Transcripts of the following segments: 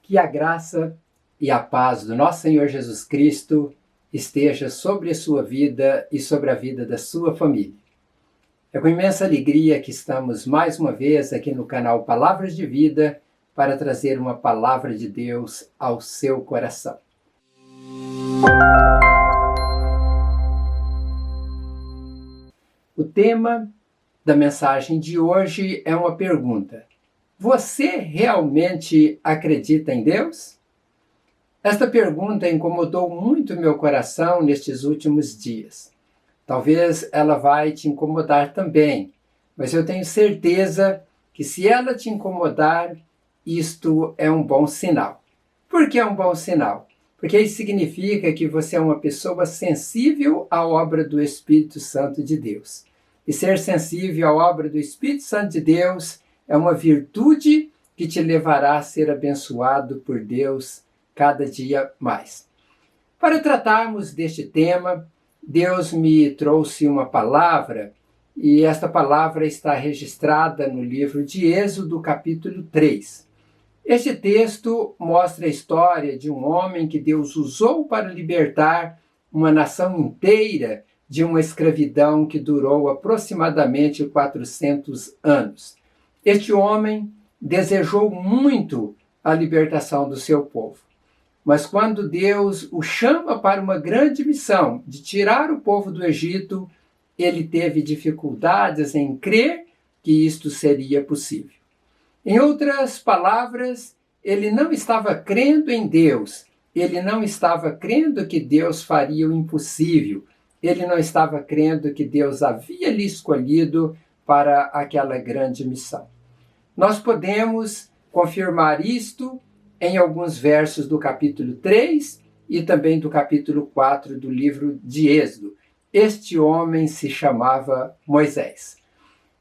Que a graça e a paz do nosso Senhor Jesus Cristo esteja sobre a sua vida e sobre a vida da sua família. É com imensa alegria que estamos mais uma vez aqui no canal Palavras de Vida para trazer uma palavra de Deus ao seu coração. O tema da mensagem de hoje é uma pergunta: você realmente acredita em Deus? Esta pergunta incomodou muito meu coração nestes últimos dias. Talvez ela vai te incomodar também, mas eu tenho certeza que se ela te incomodar, isto é um bom sinal. Por que é um bom sinal? Porque isso significa que você é uma pessoa sensível à obra do Espírito Santo de Deus. E ser sensível à obra do Espírito Santo de Deus é uma virtude que te levará a ser abençoado por Deus cada dia mais. Para tratarmos deste tema, Deus me trouxe uma palavra, e esta palavra está registrada no livro de Êxodo, capítulo 3. Este texto mostra a história de um homem que Deus usou para libertar uma nação inteira de uma escravidão que durou aproximadamente 400 anos. Este homem desejou muito a libertação do seu povo. Mas quando Deus o chama para uma grande missão de tirar o povo do Egito, ele teve dificuldades em crer que isto seria possível. Em outras palavras, ele não estava crendo em Deus, ele não estava crendo que Deus faria o impossível, ele não estava crendo que Deus havia lhe escolhido para aquela grande missão. Nós podemos confirmar isto em alguns versos do capítulo 3 e também do capítulo 4 do livro de Êxodo. Este homem se chamava Moisés.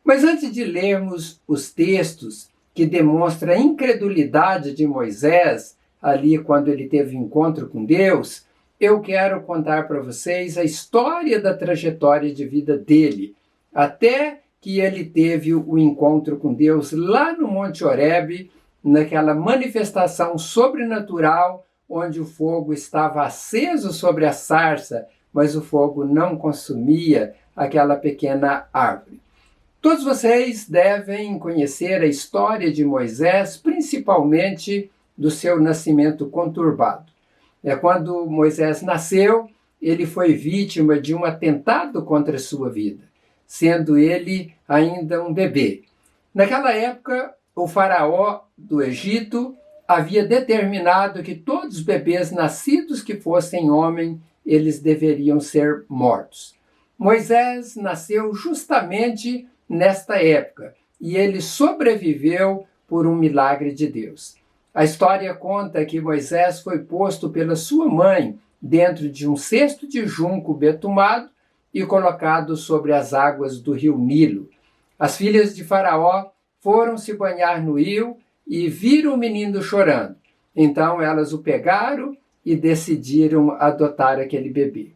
Mas antes de lermos os textos que demonstram a incredulidade de Moisés, ali quando ele teve encontro com Deus, eu quero contar para vocês a história da trajetória de vida dele, até que ele teve o encontro com Deus lá no Monte Horebe, naquela manifestação sobrenatural, onde o fogo estava aceso sobre a sarça, mas o fogo não consumia aquela pequena árvore. Todos vocês devem conhecer a história de Moisés, principalmente do seu nascimento conturbado. Quando Moisés nasceu, ele foi vítima de um atentado contra a sua vida, sendo ele ainda um bebê. Naquela época, o faraó do Egito havia determinado que todos os bebês nascidos que fossem homem, eles deveriam ser mortos. Moisés nasceu justamente nesta época e ele sobreviveu por um milagre de Deus. A história conta que Moisés foi posto pela sua mãe dentro de um cesto de junco betumado e colocado sobre as águas do rio Nilo. As filhas de Faraó foram se banhar no rio e viram o menino chorando. Então elas o pegaram e decidiram adotar aquele bebê.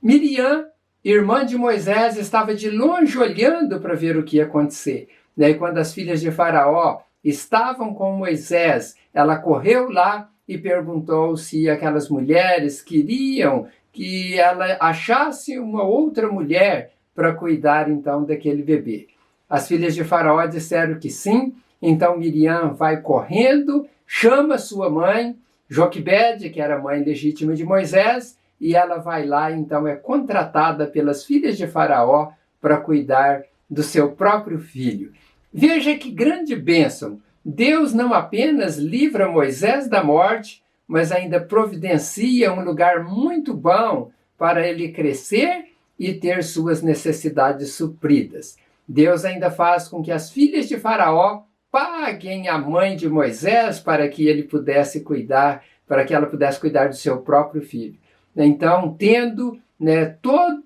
Miriam, irmã de Moisés, estava de longe olhando para ver o que ia acontecer. Daí, quando as filhas de Faraó estavam com Moisés, ela correu lá e perguntou se aquelas mulheres queriam que ela achasse uma outra mulher para cuidar então daquele bebê. As filhas de Faraó disseram que sim, então Miriam vai correndo, chama sua mãe, Joquebede, que era a mãe legítima de Moisés, e ela vai lá, então é contratada pelas filhas de Faraó para cuidar do seu próprio filho. Veja que grande bênção! Deus não apenas livra Moisés da morte, mas ainda providencia um lugar muito bom para ele crescer e ter suas necessidades supridas. Deus ainda faz com que as filhas de Faraó paguem a mãe de Moisés para que ele pudesse cuidar, para que ela pudesse cuidar do seu próprio filho. Então, tendo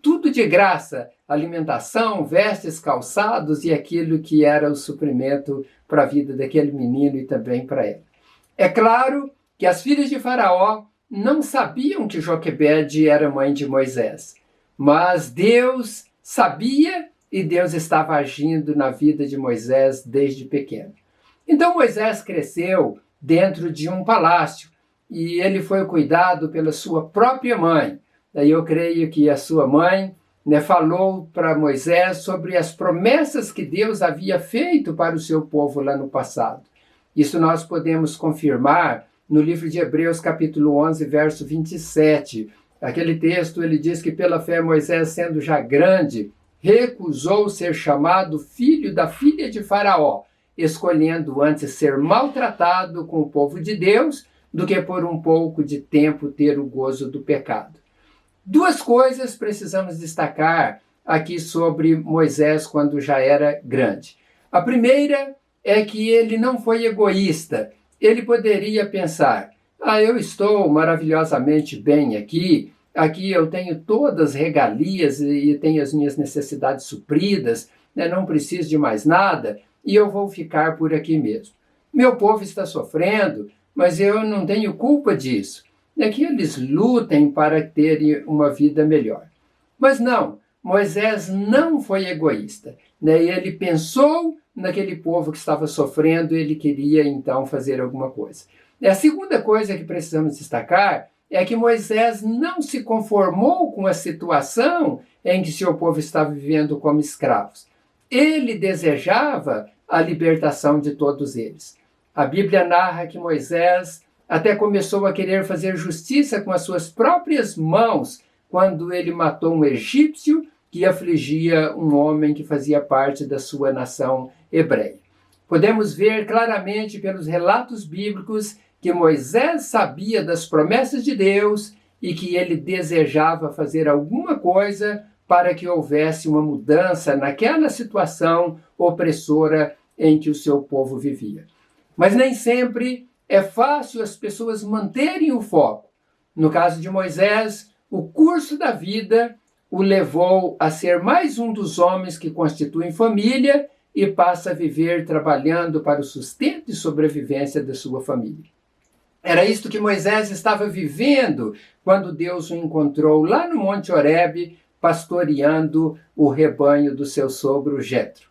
tudo de graça, alimentação, vestes, calçados e aquilo que era o suprimento para a vida daquele menino e também para ela. É claro que as filhas de Faraó não sabiam que Joquebede era mãe de Moisés, mas Deus sabia e Deus estava agindo na vida de Moisés desde pequeno. Então Moisés cresceu dentro de um palácio e ele foi cuidado pela sua própria mãe. Daí eu creio que a sua mãe, falou para Moisés sobre as promessas que Deus havia feito para o seu povo lá no passado. Isso nós podemos confirmar no livro de Hebreus, capítulo 11, verso 27. Aquele texto, ele diz que pela fé Moisés, sendo já grande, recusou ser chamado filho da filha de Faraó, escolhendo antes ser maltratado com o povo de Deus do que por um pouco de tempo ter o gozo do pecado. Duas coisas precisamos destacar aqui sobre Moisés quando já era grande. A primeira é que ele não foi egoísta. Ele poderia pensar, eu estou maravilhosamente bem aqui eu tenho todas as regalias e tenho as minhas necessidades supridas, não preciso de mais nada e eu vou ficar por aqui mesmo. Meu povo está sofrendo, mas eu não tenho culpa disso. Que eles lutem para terem uma vida melhor. Mas não, Moisés não foi egoísta. Ele pensou naquele povo que estava sofrendo e ele queria então fazer alguma coisa. A segunda coisa que precisamos destacar é que Moisés não se conformou com a situação em que seu povo estava vivendo como escravos. Ele desejava a libertação de todos eles. A Bíblia narra que Moisés até começou a querer fazer justiça com as suas próprias mãos quando ele matou um egípcio que afligia um homem que fazia parte da sua nação hebreia. Podemos ver claramente pelos relatos bíblicos que Moisés sabia das promessas de Deus e que ele desejava fazer alguma coisa para que houvesse uma mudança naquela situação opressora em que o seu povo vivia. Mas nem sempre é fácil as pessoas manterem o foco. No caso de Moisés, o curso da vida o levou a ser mais um dos homens que constituem família e passa a viver trabalhando para o sustento e sobrevivência da sua família. Era isto que Moisés estava vivendo quando Deus o encontrou lá no Monte Horebe, pastoreando o rebanho do seu sogro Jetro.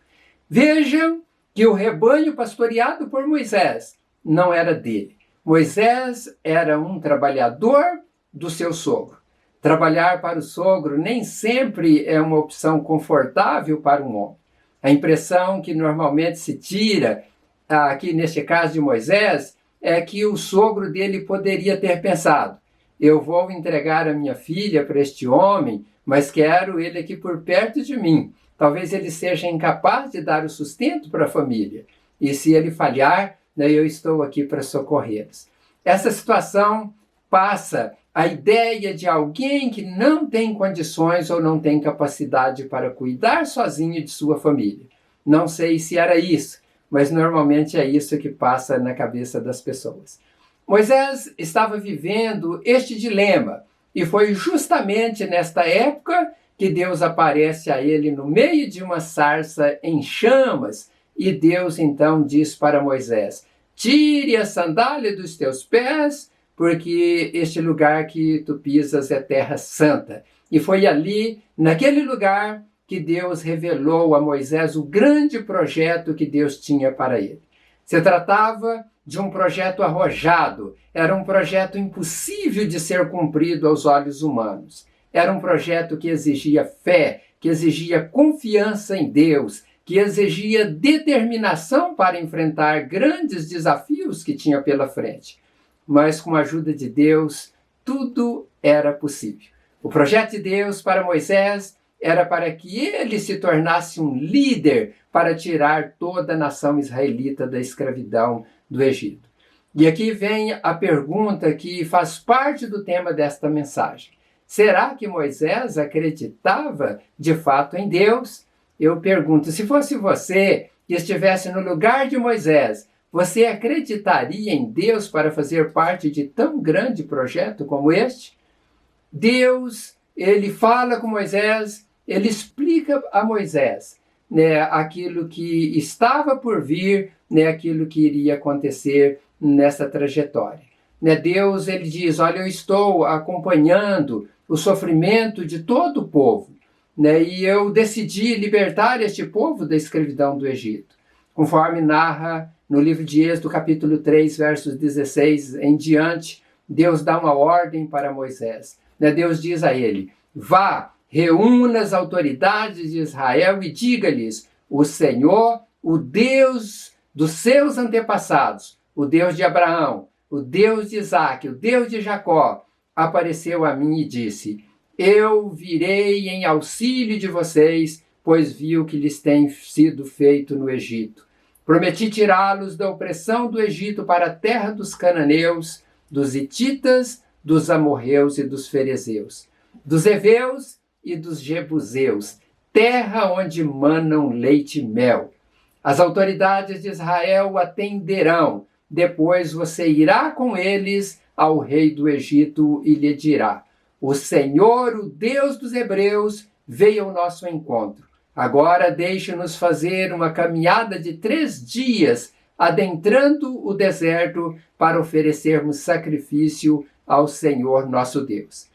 Vejam que o rebanho pastoreado por Moisés não era dele. Moisés era um trabalhador do seu sogro. Trabalhar para o sogro nem sempre é uma opção confortável para um homem. A impressão que normalmente se tira, aqui neste caso de Moisés, é que o sogro dele poderia ter pensado: eu vou entregar a minha filha para este homem, mas quero ele aqui por perto de mim. Talvez ele seja incapaz de dar o sustento para a família. E se ele falhar, eu estou aqui para socorrê-los. Essa situação passa a ideia de alguém que não tem condições ou não tem capacidade para cuidar sozinho de sua família. Não sei se era isso, mas normalmente é isso que passa na cabeça das pessoas. Moisés estava vivendo este dilema e foi justamente nesta época que Deus aparece a ele no meio de uma sarça em chamas e Deus então diz para Moisés: tire a sandália dos teus pés, porque este lugar que tu pisas é terra santa. E foi ali, naquele lugar, que Deus revelou a Moisés o grande projeto que Deus tinha para ele. Se tratava de um projeto arrojado, era um projeto impossível de ser cumprido aos olhos humanos. Era um projeto que exigia fé, que exigia confiança em Deus, que exigia determinação para enfrentar grandes desafios que tinha pela frente. Mas com a ajuda de Deus, tudo era possível. O projeto de Deus para Moisés era para que ele se tornasse um líder para tirar toda a nação israelita da escravidão do Egito. E aqui vem a pergunta que faz parte do tema desta mensagem. Será que Moisés acreditava de fato em Deus? Eu pergunto, se fosse você que estivesse no lugar de Moisés, você acreditaria em Deus para fazer parte de tão grande projeto como este? Deus, ele fala com Moisés, ele explica a Moisés aquilo que estava por vir, aquilo que iria acontecer nessa trajetória. Deus, ele diz, olha, eu estou acompanhando o sofrimento de todo o povo, e eu decidi libertar este povo da escravidão do Egito. Conforme narra no livro de Êxodo, capítulo 3, versos 16 em diante, Deus dá uma ordem para Moisés. Deus diz a ele: vá, reúna as autoridades de Israel e diga-lhes: o Senhor, o Deus dos seus antepassados, o Deus de Abraão, o Deus de Isaque, o Deus de Jacó, apareceu a mim e disse: eu virei em auxílio de vocês, pois vi o que lhes tem sido feito no Egito. Prometi tirá-los da opressão do Egito para a terra dos cananeus, dos hititas, dos amorreus e dos ferezeus, dos heveus e dos jebuseus, terra onde manam leite e mel. As autoridades de Israel o atenderão. Depois você irá com eles ao rei do Egito e lhe dirá: o Senhor, o Deus dos hebreus, veio ao nosso encontro. Agora deixe-nos fazer uma caminhada de 3 dias, adentrando o deserto para oferecermos sacrifício ao Senhor nosso Deus.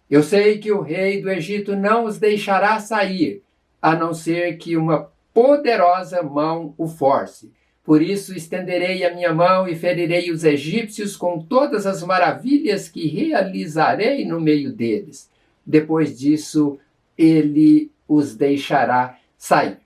Eu sei que o rei do Egito não os deixará sair, a não ser que uma poderosa mão o force. Por isso estenderei a minha mão e ferirei os egípcios com todas as maravilhas que realizarei no meio deles. Depois disso, ele os deixará sair.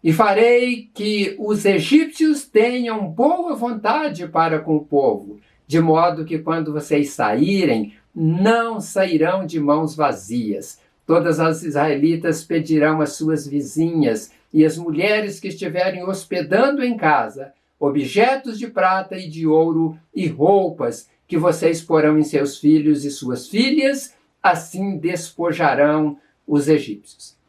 E farei que os egípcios tenham boa vontade para com o povo, de modo que quando vocês saírem, não sairão de mãos vazias. Todas as israelitas pedirão às suas vizinhas e às mulheres que estiverem hospedando em casa objetos de prata e de ouro e roupas que vocês porão em seus filhos e suas filhas, assim despojarão os egípcios.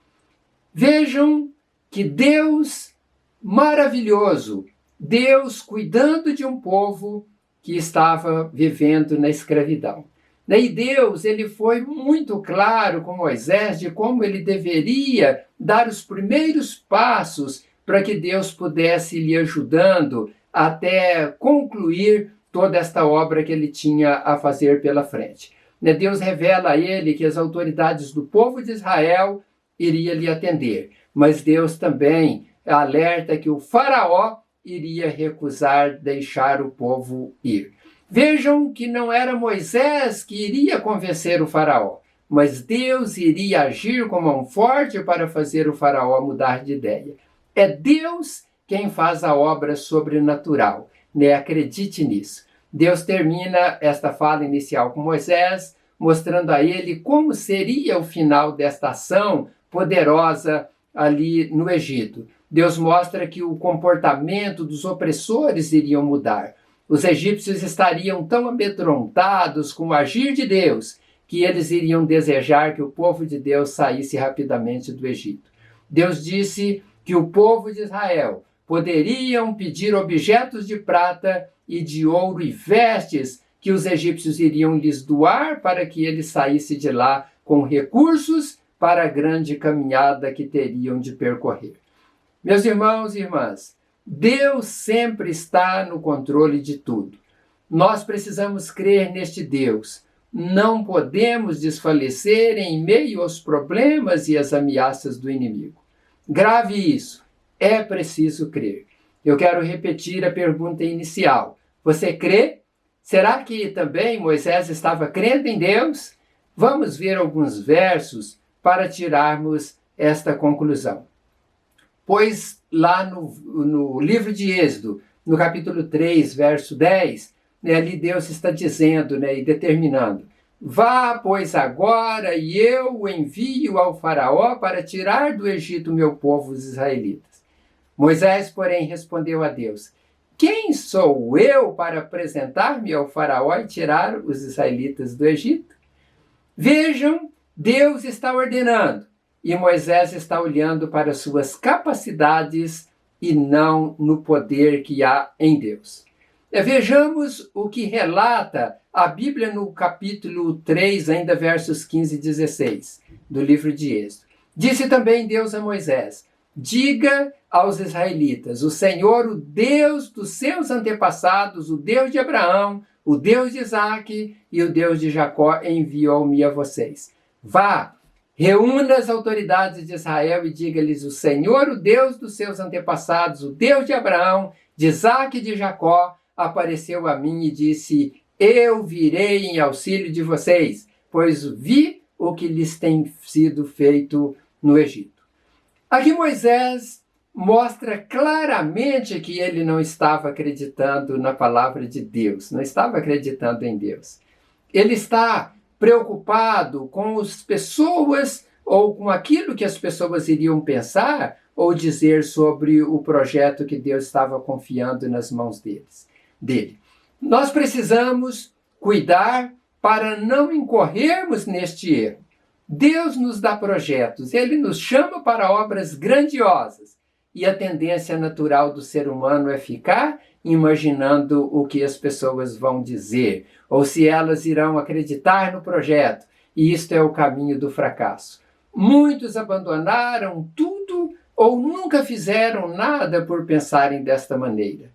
Vejam que Deus maravilhoso, Deus cuidando de um povo que estava vivendo na escravidão. E Deus, ele foi muito claro com Moisés de como ele deveria dar os primeiros passos para que Deus pudesse lhe ajudando até concluir toda esta obra que ele tinha a fazer pela frente. Deus revela a ele que as autoridades do povo de Israel iriam lhe atender, mas Deus também alerta que o faraó iria recusar deixar o povo ir. Vejam que não era Moisés que iria convencer o faraó, mas Deus iria agir com mão forte para fazer o faraó mudar de ideia. É Deus quem faz a obra sobrenatural, acredite nisso. Deus termina esta fala inicial com Moisés, mostrando a ele como seria o final desta ação poderosa ali no Egito. Deus mostra que o comportamento dos opressores iriam mudar. Os egípcios estariam tão amedrontados com o agir de Deus que eles iriam desejar que o povo de Deus saísse rapidamente do Egito. Deus disse que o povo de Israel poderiam pedir objetos de prata e de ouro e vestes que os egípcios iriam lhes doar para que eles saíssem de lá com recursos para a grande caminhada que teriam de percorrer. Meus irmãos e irmãs, Deus sempre está no controle de tudo. Nós precisamos crer neste Deus. Não podemos desfalecer em meio aos problemas e às ameaças do inimigo. Grave isso. É preciso crer. Eu quero repetir a pergunta inicial. Você crê? Será que também Moisés estava crendo em Deus? Vamos ver alguns versos para tirarmos esta conclusão. Pois lá no livro de Êxodo, no capítulo 3, verso 10, ali Deus está dizendo e determinando: vá, pois, agora, e eu o envio ao faraó para tirar do Egito meu povo, os israelitas. Moisés, porém, respondeu a Deus: quem sou eu para apresentar-me ao faraó e tirar os israelitas do Egito? Vejam, Deus está ordenando, e Moisés está olhando para suas capacidades e não no poder que há em Deus. Vejamos o que relata a Bíblia no capítulo 3, ainda versos 15 e 16, do livro de Êxodo. Disse também Deus a Moisés: diga aos israelitas: o Senhor, o Deus dos seus antepassados, o Deus de Abraão, o Deus de Isaque e o Deus de Jacó enviou-me a vocês. Vá, reúna as autoridades de Israel e diga-lhes: o Senhor, o Deus dos seus antepassados, o Deus de Abraão de Isaque e de Jacó, apareceu a mim e disse: eu virei em auxílio de vocês, pois vi o que lhes tem sido feito no Egito. Aqui Moisés mostra claramente que ele não estava acreditando na palavra de Deus, não estava acreditando em Deus. Ele está preocupado com as pessoas ou com aquilo que as pessoas iriam pensar ou dizer sobre o projeto que Deus estava confiando nas mãos dele. Nós precisamos cuidar para não incorrermos neste erro. Deus nos dá projetos, Ele nos chama para obras grandiosas e a tendência natural do ser humano é ficar imaginando o que as pessoas vão dizer ou se elas irão acreditar no projeto, e isto é o caminho do fracasso. Muitos abandonaram tudo ou nunca fizeram nada por pensarem desta maneira.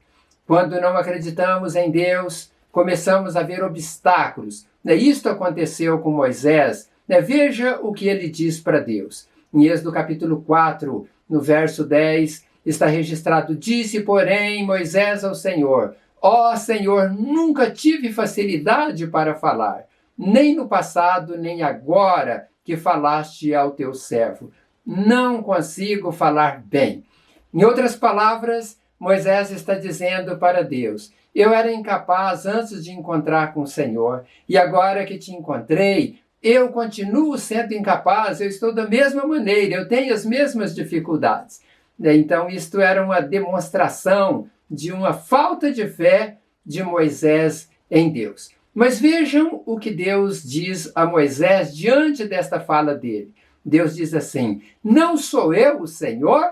Quando não acreditamos em Deus, começamos a ver obstáculos. Isto aconteceu com Moisés. Veja o que ele diz para Deus. Em Êxodo capítulo 4, no verso 10, está registrado: disse, porém, Moisés ao Senhor: ó Senhor, nunca tive facilidade para falar, nem no passado, nem agora que falaste ao teu servo. Não consigo falar bem. Em outras palavras, Moisés está dizendo para Deus: eu era incapaz antes de encontrar com o Senhor, e agora que te encontrei, eu continuo sendo incapaz, eu estou da mesma maneira, eu tenho as mesmas dificuldades. Então, isto era uma demonstração de uma falta de fé de Moisés em Deus. Mas vejam o que Deus diz a Moisés diante desta fala dele. Deus diz assim: não sou eu o Senhor?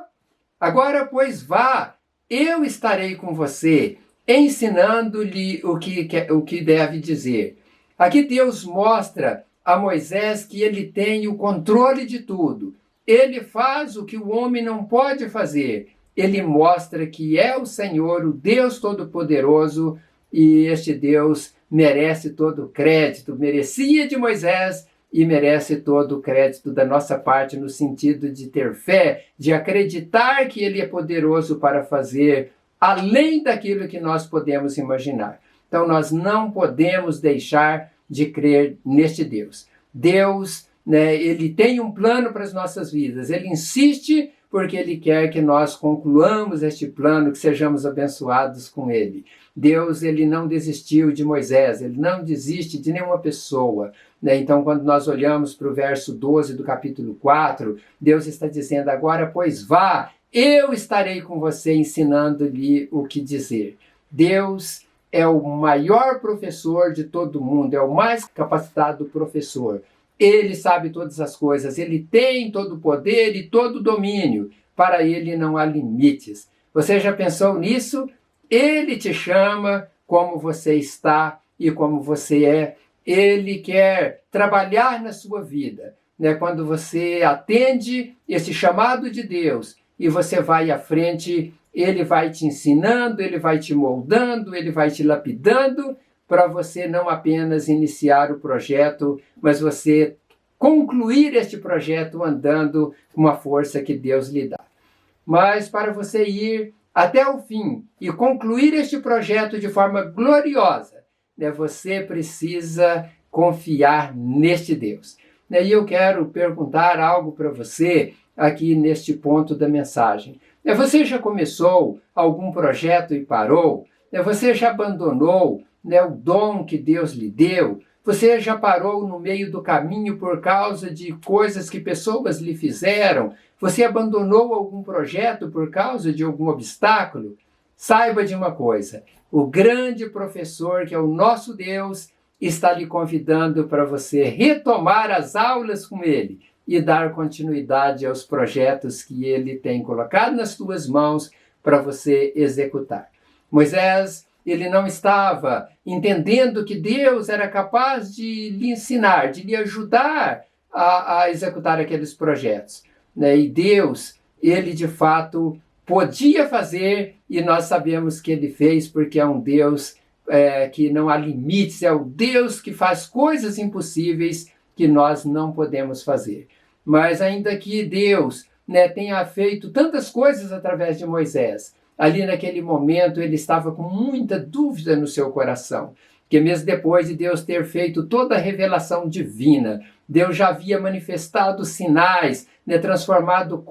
Agora, pois, vá, eu estarei com você, ensinando-lhe o que deve dizer. Aqui Deus mostra a Moisés que ele tem o controle de tudo. Ele faz o que o homem não pode fazer. Ele mostra que é o Senhor, o Deus Todo-Poderoso, e este Deus merece todo o crédito, merecia de Moisés e merece todo o crédito da nossa parte, no sentido de ter fé, de acreditar que Ele é poderoso para fazer além daquilo que nós podemos imaginar. Então nós não podemos deixar de crer neste Deus. Deus, Ele tem um plano para as nossas vidas. Ele insiste porque Ele quer que nós concluamos este plano, que sejamos abençoados com Ele. Deus, Ele não desistiu de Moisés, Ele não desiste de nenhuma pessoa. Então, quando nós olhamos para o verso 12 do capítulo 4, Deus está dizendo: agora, pois, vá, eu estarei com você, ensinando-lhe o que dizer. Deus é o maior professor de todo mundo, é o mais capacitado professor. Ele sabe todas as coisas, ele tem todo o poder e todo o domínio. Para ele não há limites. Você já pensou nisso? Ele te chama como você está e como você é. Ele quer trabalhar na sua vida. Quando você atende esse chamado de Deus e você vai à frente, Ele vai te ensinando, Ele vai te moldando, Ele vai te lapidando, para você não apenas iniciar o projeto, mas você concluir este projeto andando com a força que Deus lhe dá. Mas para você ir até o fim e concluir este projeto de forma gloriosa, você precisa confiar neste Deus. E eu quero perguntar algo para você aqui neste ponto da mensagem. Você já começou algum projeto e parou? Você já abandonou o dom que Deus lhe deu? Você já parou no meio do caminho por causa de coisas que pessoas lhe fizeram? Você abandonou algum projeto por causa de algum obstáculo? Saiba de uma coisa: o grande professor, que é o nosso Deus, está lhe convidando para você retomar as aulas com Ele e dar continuidade aos projetos que Ele tem colocado nas suas mãos para você executar. Moisés, ele não estava entendendo que Deus era capaz de lhe ensinar, de lhe ajudar a executar aqueles projetos. E Deus, ele de fato podia fazer, e nós sabemos que ele fez, porque é um Deus que não há limites, é o Deus que faz coisas impossíveis que nós não podemos fazer. Mas ainda que Deus tenha feito tantas coisas através de Moisés, ali naquele momento ele estava com muita dúvida no seu coração, que mesmo depois de Deus ter feito toda a revelação divina, Deus já havia manifestado sinais, né, transformado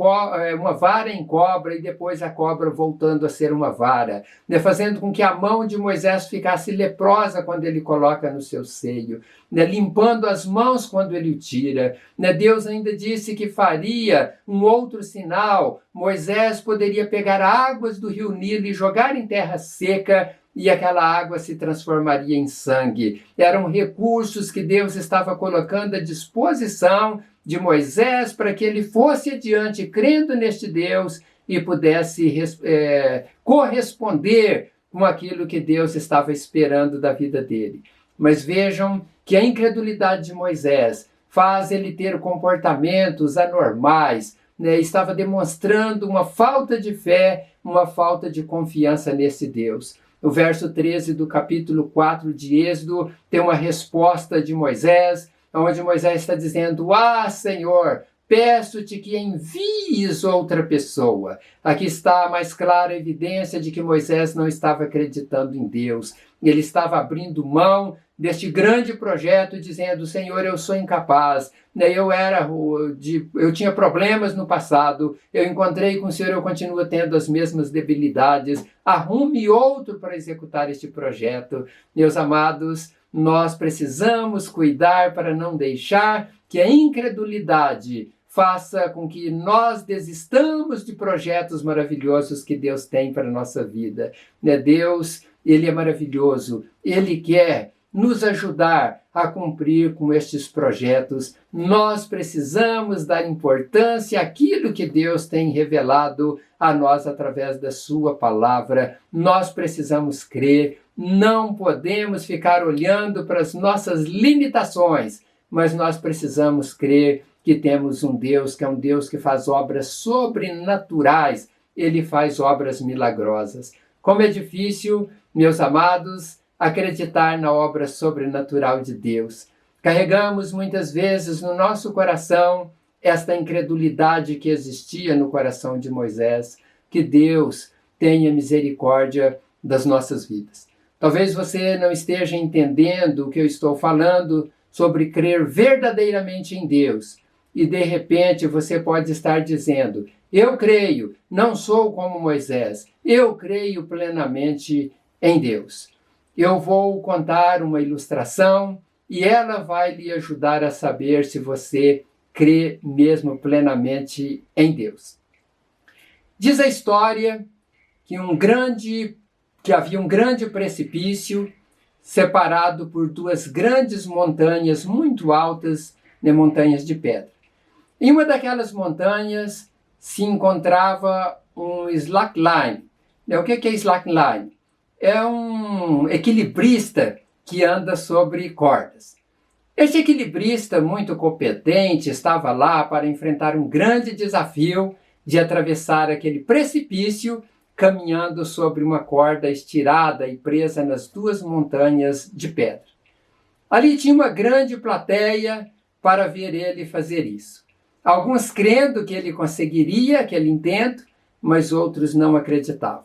uma vara em cobra e depois a cobra voltando a ser uma vara, né, fazendo com que a mão de Moisés ficasse leprosa quando ele coloca no seu seio, né, limpando as mãos quando ele o tira. Né, Deus ainda disse que faria um outro sinal. Moisés poderia pegar águas do rio Nilo e jogar em terra seca, e aquela água se transformaria em sangue. Eram recursos que Deus estava colocando à disposição de Moisés para que ele fosse adiante crendo neste Deus e pudesse corresponder com aquilo que Deus estava esperando da vida dele. Mas vejam que a incredulidade de Moisés faz ele ter comportamentos anormais, né? Estava demonstrando uma falta de fé, uma falta de confiança nesse Deus. O verso 13 do capítulo 4 de Êxodo tem uma resposta de Moisés, onde Moisés está dizendo: "Ah, Senhor, peço-te que envies outra pessoa." Aqui está a mais clara evidência de que Moisés não estava acreditando em Deus. Ele estava abrindo mão deste grande projeto, dizendo: "Senhor, eu sou incapaz. Eu tinha problemas no passado, eu encontrei com o Senhor, eu continuo tendo as mesmas debilidades. Arrume outro para executar este projeto." Meus amados, nós precisamos cuidar para não deixar que a incredulidade faça com que nós desistamos de projetos maravilhosos que Deus tem para a nossa vida. Deus, Ele é maravilhoso, Ele quer nos ajudar a cumprir com estes projetos. Nós precisamos dar importância àquilo que Deus tem revelado a nós através da sua palavra. Nós precisamos crer, não podemos ficar olhando para as nossas limitações, mas nós precisamos crer que temos um Deus que é um Deus que faz obras sobrenaturais, Ele faz obras milagrosas. Como é difícil, meus amados, acreditar na obra sobrenatural de Deus. Carregamos muitas vezes no nosso coração esta incredulidade que existia no coração de Moisés. Que Deus tenha misericórdia das nossas vidas. Talvez você não esteja entendendo o que eu estou falando sobre crer verdadeiramente em Deus. E de repente você pode estar dizendo: "Eu creio, não sou como Moisés, eu creio plenamente em Deus." Eu vou contar uma ilustração e ela vai lhe ajudar a saber se você crê mesmo plenamente em Deus. Diz a história que havia um grande precipício separado por duas grandes montanhas muito altas, né, montanhas de pedra. Em uma daquelas montanhas se encontrava um slackline. O que é slackline? É um equilibrista que anda sobre cordas. Este equilibrista, muito competente, estava lá para enfrentar um grande desafio de atravessar aquele precipício caminhando sobre uma corda estirada e presa nas duas montanhas de pedra. Ali tinha uma grande plateia para ver ele fazer isso. Alguns crendo que ele conseguiria aquele intento, mas outros não acreditavam.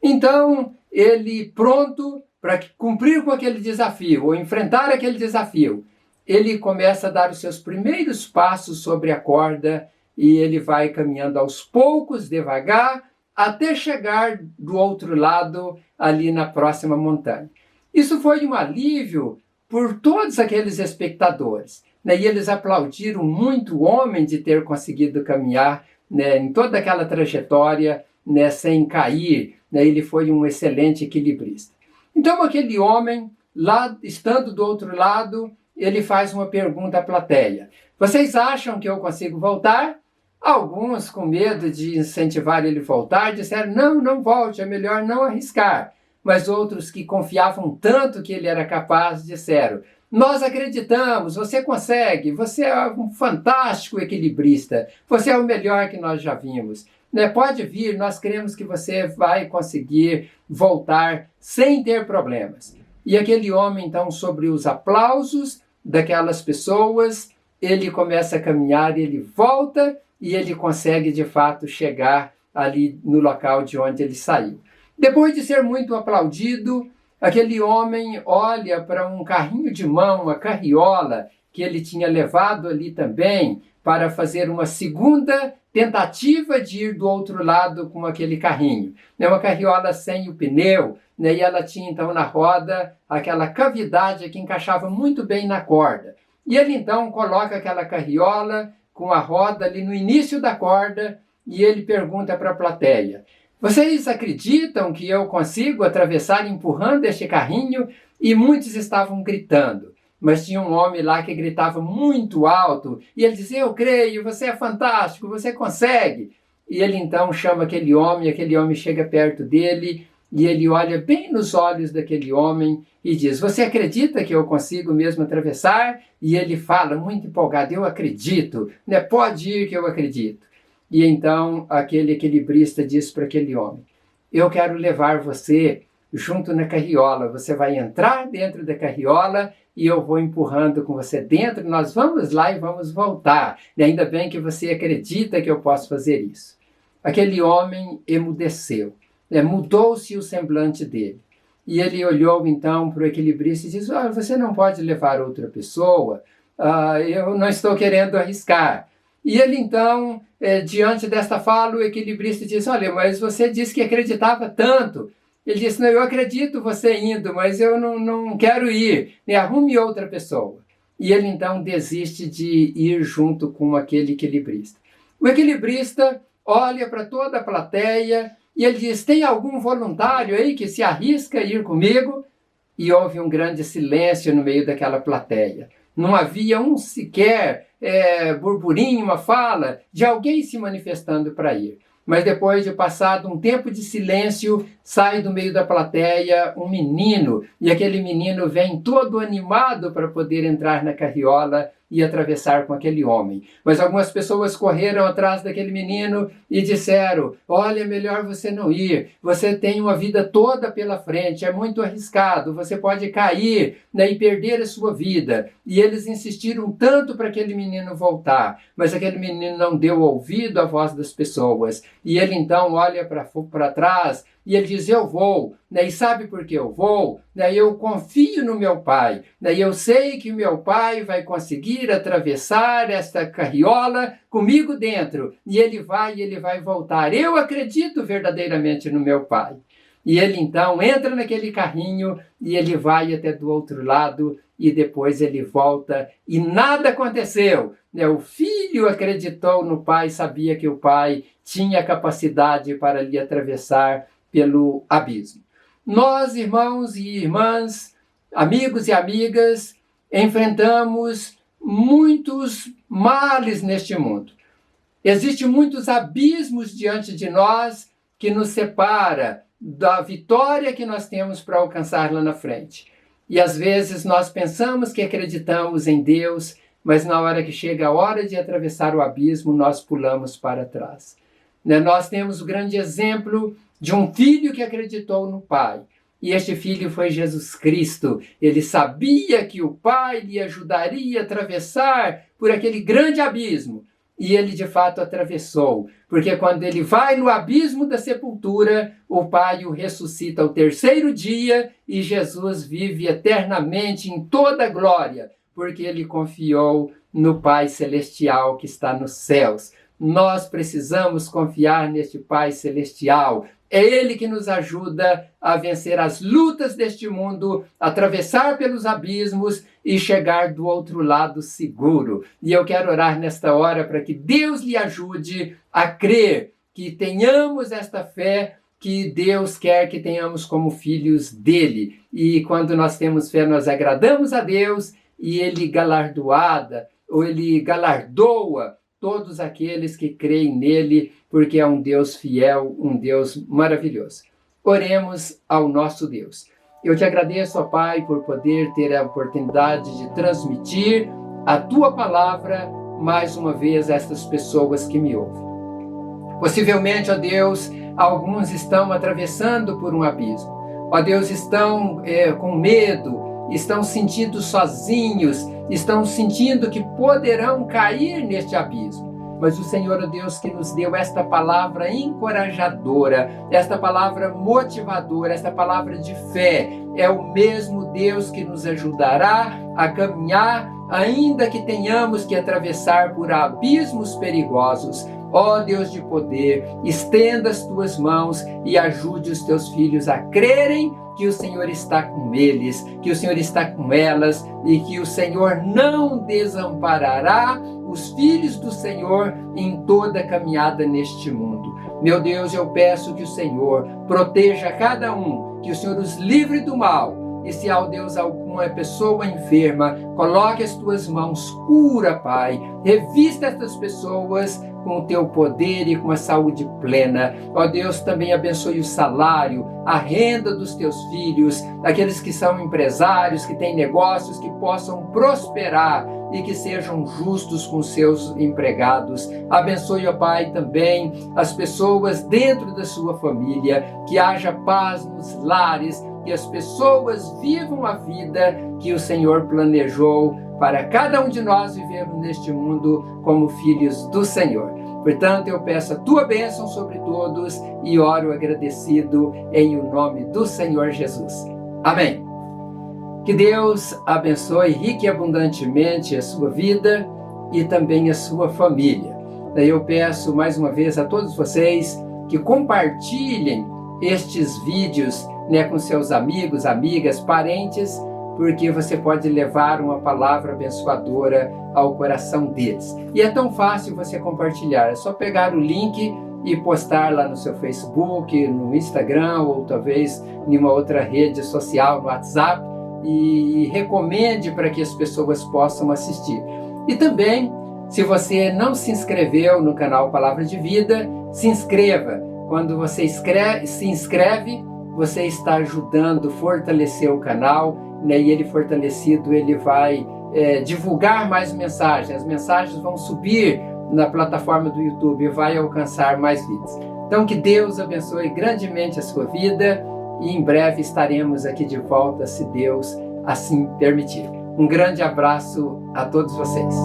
Então, ele, pronto para cumprir com aquele desafio, ou enfrentar aquele desafio, ele começa a dar os seus primeiros passos sobre a corda e ele vai caminhando aos poucos, devagar, até chegar do outro lado, ali na próxima montanha. Isso foi um alívio por todos aqueles espectadores, né? E eles aplaudiram muito o homem de ter conseguido caminhar, né, em toda aquela trajetória, né, sem cair. Ele foi um excelente equilibrista. Então aquele homem, lá estando do outro lado, ele faz uma pergunta à plateia: "Vocês acham que eu consigo voltar?" Alguns, com medo de incentivar ele a voltar, disseram: "Não, não volte, é melhor não arriscar." Mas outros que confiavam tanto que ele era capaz disseram: "Nós acreditamos, você consegue, você é um fantástico equilibrista, você é o melhor que nós já vimos. Pode vir, nós cremos que você vai conseguir voltar sem ter problemas." E aquele homem, então, sobre os aplausos daquelas pessoas, ele começa a caminhar, ele volta e ele consegue, de fato, chegar ali no local de onde ele saiu. Depois de ser muito aplaudido, aquele homem olha para um carrinho de mão, uma carriola, que ele tinha levado ali também, para fazer uma segunda tentativa de ir do outro lado com aquele carrinho. Uma carriola sem o pneu, e ela tinha então na roda aquela cavidade que encaixava muito bem na corda. E ele então coloca aquela carriola com a roda ali no início da corda e ele pergunta para a plateia: vocês acreditam que eu consigo atravessar empurrando este carrinho? E muitos estavam gritando. Mas tinha um homem lá que gritava muito alto, e ele dizia: eu creio, você é fantástico, você consegue. E ele então chama aquele homem chega perto dele, e ele olha bem nos olhos daquele homem e diz: você acredita que eu consigo mesmo atravessar? E ele fala muito empolgado: eu acredito, pode ir que eu acredito. E então aquele equilibrista diz para aquele homem: eu quero levar você junto na carriola, você vai entrar dentro da carriola e eu vou empurrando com você dentro, nós vamos lá e vamos voltar. E ainda bem que você acredita que eu posso fazer isso. Aquele homem emudeceu, mudou-se o semblante dele. E ele olhou então para o equilibrista e disse: você não pode levar outra pessoa, eu não estou querendo arriscar. E ele então, diante desta fala, o equilibrista disse: olha, mas você disse que acreditava tanto. Ele disse: não, eu acredito você indo, mas eu não quero ir, arrume outra pessoa. E ele então desiste de ir junto com aquele equilibrista. O equilibrista olha para toda a plateia e ele diz: tem algum voluntário aí que se arrisca a ir comigo? E houve um grande silêncio no meio daquela plateia. Não havia um sequer burburinho, uma fala de alguém se manifestando para ir. Mas depois de passado um tempo de silêncio, sai do meio da plateia um menino, e aquele menino vem todo animado para poder entrar na carriola e atravessar com aquele homem. Mas algumas pessoas correram atrás daquele menino e disseram: olha, melhor você não ir, você tem uma vida toda pela frente, é muito arriscado, você pode cair e perder a sua vida. E eles insistiram tanto para aquele menino voltar, mas aquele menino não deu ouvido à voz das pessoas. E ele então olha para trás e ele diz: eu vou, e sabe por que eu vou? Eu confio no meu pai, eu sei que o meu pai vai conseguir atravessar esta carriola comigo dentro, e ele vai voltar. Eu acredito verdadeiramente no meu pai. E ele então entra naquele carrinho e ele vai até do outro lado e depois ele volta e nada aconteceu. O filho acreditou no pai, sabia que o pai tinha capacidade para lhe atravessar pelo abismo. Nós, irmãos e irmãs, amigos e amigas, enfrentamos muitos males neste mundo. Existem muitos abismos diante de nós que nos separa da vitória que nós temos para alcançar lá na frente. E às vezes nós pensamos que acreditamos em Deus, mas na hora que chega a hora de atravessar o abismo, nós pulamos para trás. Nós temos o grande exemplo de um filho que acreditou no pai. E este filho foi Jesus Cristo. Ele sabia que o pai lhe ajudaria a atravessar por aquele grande abismo. E ele de fato atravessou, porque quando ele vai no abismo da sepultura, o Pai o ressuscita ao terceiro dia e Jesus vive eternamente em toda a glória, porque ele confiou no Pai Celestial que está nos céus. Nós precisamos confiar neste Pai Celestial. É Ele que nos ajuda a vencer as lutas deste mundo, atravessar pelos abismos e chegar do outro lado seguro. E eu quero orar nesta hora para que Deus lhe ajude a crer, que tenhamos esta fé que Deus quer que tenhamos como filhos dele. E quando nós temos fé, nós agradamos a Deus e Ele Ele galardoa todos aqueles que creem nele, porque é um Deus fiel, um Deus maravilhoso. Oremos ao nosso Deus. Eu te agradeço, ó Pai, por poder ter a oportunidade de transmitir a Tua palavra mais uma vez a estas pessoas que me ouvem. Possivelmente, ó Deus, alguns estão atravessando por um abismo. Ó Deus, estão com medo, estão sentindo sozinhos, estão sentindo que poderão cair neste abismo. mas o Senhor, ó Deus, que nos deu esta palavra encorajadora, esta palavra motivadora, esta palavra de fé. É o mesmo Deus que nos ajudará a caminhar, ainda que tenhamos que atravessar por abismos perigosos. Ó Deus de poder, estenda as tuas mãos e ajude os teus filhos a crerem que o Senhor está com eles, que o Senhor está com elas e que o Senhor não desamparará os filhos do Senhor em toda a caminhada neste mundo. Meu Deus, eu peço que o Senhor proteja cada um, que o Senhor os livre do mal. E se, ó Deus, alguma pessoa enferma, coloque as tuas mãos, cura, Pai. Revista essas pessoas com o teu poder e com a saúde plena. Ó Deus, também abençoe o salário, a renda dos teus filhos, aqueles que são empresários, que têm negócios, que possam prosperar e que sejam justos com seus empregados. Abençoe, ó Pai, também as pessoas dentro da sua família, que haja paz nos lares, que as pessoas vivam a vida que o Senhor planejou para cada um de nós vivermos neste mundo como filhos do Senhor. Portanto, eu peço a tua bênção sobre todos e oro agradecido em o nome do Senhor Jesus. Amém. Que Deus abençoe rica e abundantemente a sua vida e também a sua família. Eu peço mais uma vez a todos vocês que compartilhem estes vídeos, com seus amigos, amigas, parentes, porque você pode levar uma palavra abençoadora ao coração deles. E é tão fácil você compartilhar, é só pegar o link e postar lá no seu Facebook, no Instagram ou talvez em uma outra rede social, no WhatsApp, e recomende para que as pessoas possam assistir. E também, se você não se inscreveu no canal Palavra de Vida, se inscreva. Quando você se inscreve, você está ajudando a fortalecer o canal, e ele fortalecido, ele vai divulgar mais mensagens. As mensagens vão subir na plataforma do YouTube e vai alcançar mais vidas. Então, que Deus abençoe grandemente a sua vida e em breve estaremos aqui de volta, se Deus assim permitir. Um grande abraço a todos vocês.